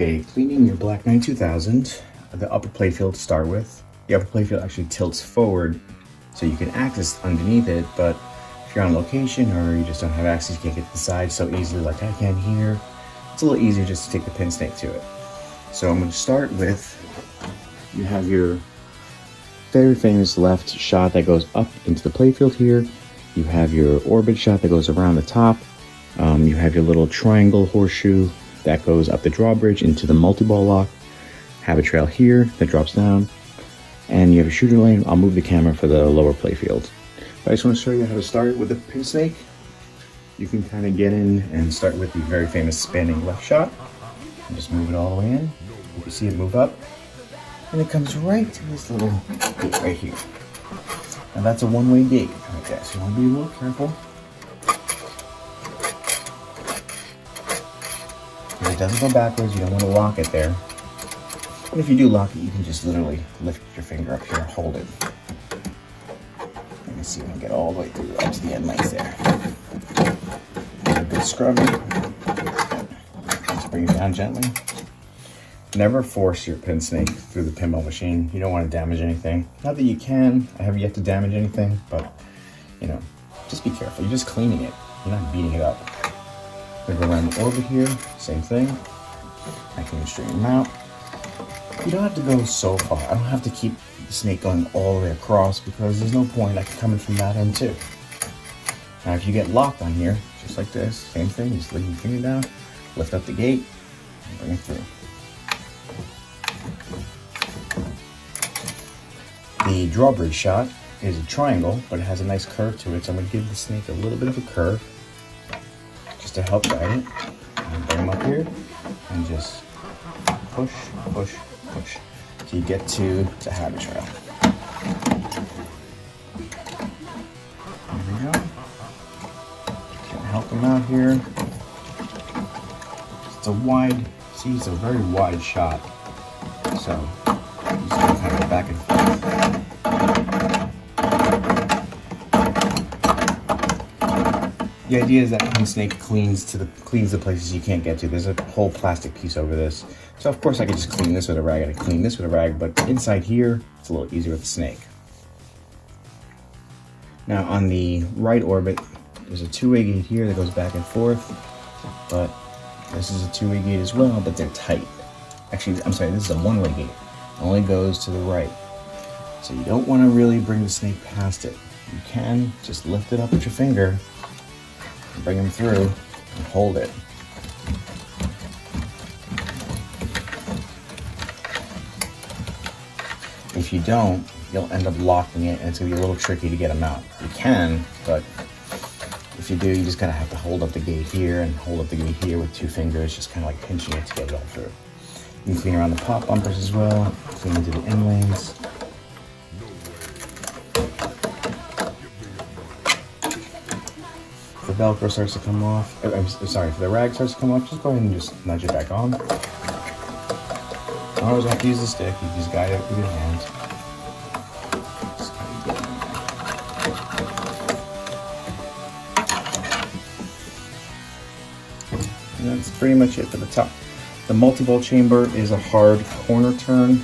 Okay, cleaning your Black Knight 2000, the upper playfield to start with. The upper playfield actually tilts forward so you can access underneath it, but if you're on location or you just don't have access, you can't get to the side so easily like I can here, it's a little easier just to take the PinSnake to it. So I'm going to start with, you have your very famous left shot that goes up into the playfield here. You have your orbit shot that goes around the top. You have your little triangle horseshoe that goes up the drawbridge into the multi-ball lock. Have a trail here that drops down. And you have a shooter lane. I'll move the camera for the lower playfield. But I just want to show you how to start with the PinSnake. You can kind of get in and start with the very famous spanning left shot. And just move it all the way in. You can see it move up. And it comes right to this little gate right here. Now that's a one-way gate like that, so you want to be a little careful. If it doesn't go backwards, you don't want to lock it there. And if you do lock it, you can just literally lift your finger up here and hold it. You can see we can get all the way through up to the end length there. A good scrubbing. Just bring it down gently. Never force your PinSnake through the pinball machine. You don't want to damage anything. Not that you can. I have yet to damage anything, but you know, just be careful. You're just cleaning it. You're not beating it up. Gonna go around the orbit here. Same thing. I can straighten them out. You don't have to go so far. I don't have to keep the snake going all the way across because there's no point. I can come in from that end too. Now if you get locked on here, just like this, same thing. Just lay your finger down, lift up the gate, and bring it through. The drawbridge shot is a triangle, but it has a nice curve to it, so I'm going to give the snake a little bit of a curve just to help guide it. And bring him up here and just push, push, push till you get to the habit trail. There we go. Can help him out here. It's a wide, see, it's a very wide shot, so you just kind of go back and forth. The idea is that PinSnake cleans the places you can't get to. There's a whole plastic piece over this. So of course I could just clean this with a rag, I could clean this with a rag, but inside here, it's a little easier with the snake. Now on the right orbit, there's a two-way gate here that goes back and forth, but this is a two-way gate as well, but they're tight. Actually, I'm sorry, this is a one-way gate. It only goes to the right. So you don't want to really bring the snake past it. You can just lift it up with your finger, bring him through, and hold it. If you don't, you'll end up locking it, and it's gonna be a little tricky to get him out. You can, but if you do, you just kind of have to hold up the gate here and hold up the gate here with two fingers, just kind of like pinching it to get it all through. You can clean around the pop bumpers as well, clean into the end lanes. The Velcro starts to come off, I'm sorry, if the rag starts to come off, just go ahead and just nudge it back on. You always have to use the stick, you just guide it with your hand. And that's pretty much it for the top. The multi-ball chamber is a hard corner turn,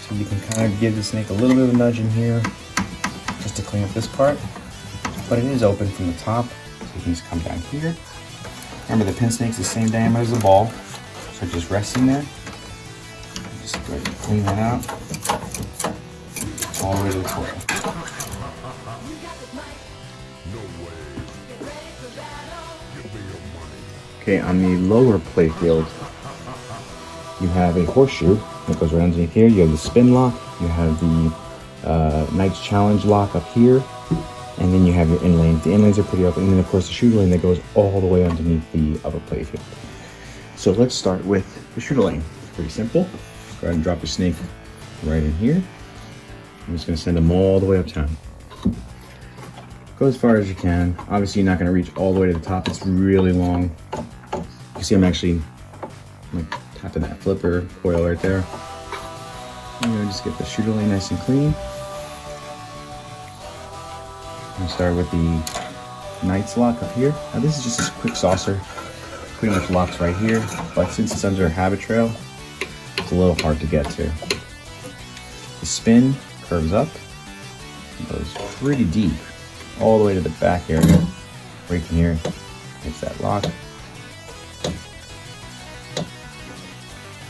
so you can kind of give the snake a little bit of a nudge in here, just to clean up this part. But it is open from the top, so you can just come down here. Remember, the PinSnake's the same diameter as the ball, so just rest in there. Just go ahead and clean that out all the way to the coil. Okay, on the lower playfield, you have a horseshoe that goes right underneath here. You have the spin lock, you have the Knight's Challenge lock up here, and then you have your in-lanes. The in-lanes are pretty open, and then of course the shooter lane that goes all the way underneath the upper playfield. So let's start with the shooter lane. It's pretty simple. Go ahead and drop your snake right in here. I'm just gonna send them all the way uptown. Go as far as you can. Obviously you're not gonna reach all the way to the top. It's really long. You see I'm actually tapping that flipper coil right there. I'm gonna just get the shooter lane nice and clean. I'm gonna start with the Knight's lock up here. Now this is just a quick saucer. pretty much locks right here, but since it's under a habit trail, it's a little hard to get to. The spin curves up, goes pretty deep, all the way to the back area, where you can hear it's that lock.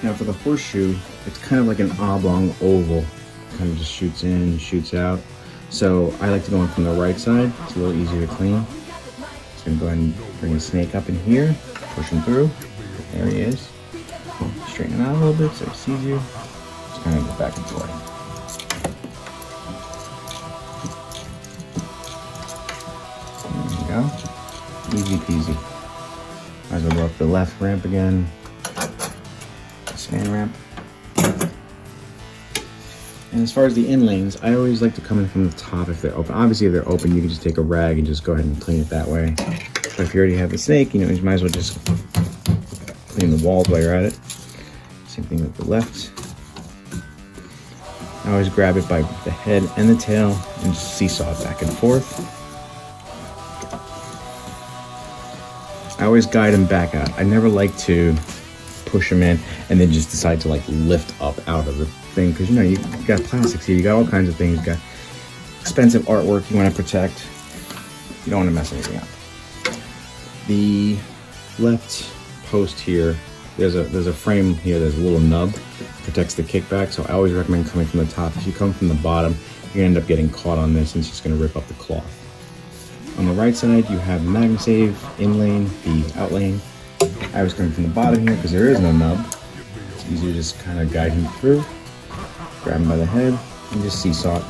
Now for the horseshoe, it's kind of like an oblong oval, kind of just shoots in, shoots out. So I like to go in from the right side, it's a little easier to clean. Just gonna go ahead and bring the snake up in here, push him through. There he is. Straighten him out a little bit so he sees you. Just kind of go back and forth. There you go. Easy peasy. Might as well go up the left ramp again. Span ramp. And as far as the in lanes, I always like to come in from the top if they're open. Obviously, if they're open, you can just take a rag and just go ahead and clean it that way. But if you already have the snake, you know, you might as well just clean the walls while you're at it. Same thing with the left. I always grab it by the head and the tail and just seesaw it back and forth. I always guide them back out. I never like to push them in and then just decide to like lift up out of the thing, because you know you got plastics here, you got all kinds of things, you got expensive artwork you want to protect. You don't want to mess anything up. The left post here, there's a frame here, there's a little nub, protects the kickback, so I always recommend coming from the top. If you come from the bottom, you're gonna end up getting caught on this and it's just gonna rip up the cloth. On the right side, you have the Magnum Save, in lane, the out lane. I was coming from the bottom here because there is no nub. It's easier to just kind of guide him through. Grab him by the head and just seesaw it.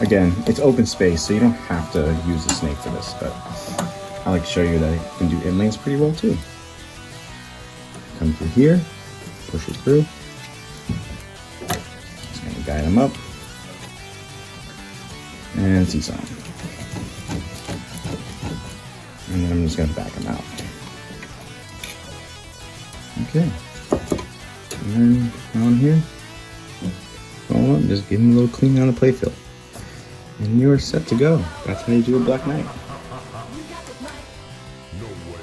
Again, it's open space, so you don't have to use the snake for this, but I like to show you that it can do in lanes pretty well too. Come through here, push it through. Just gonna guide him up and seesaw him. And then I'm just gonna back him out. Okay. And then on here, roll up, just give him a little clean on the playfield. And you're set to go. That's how you do a Black Knight. No way.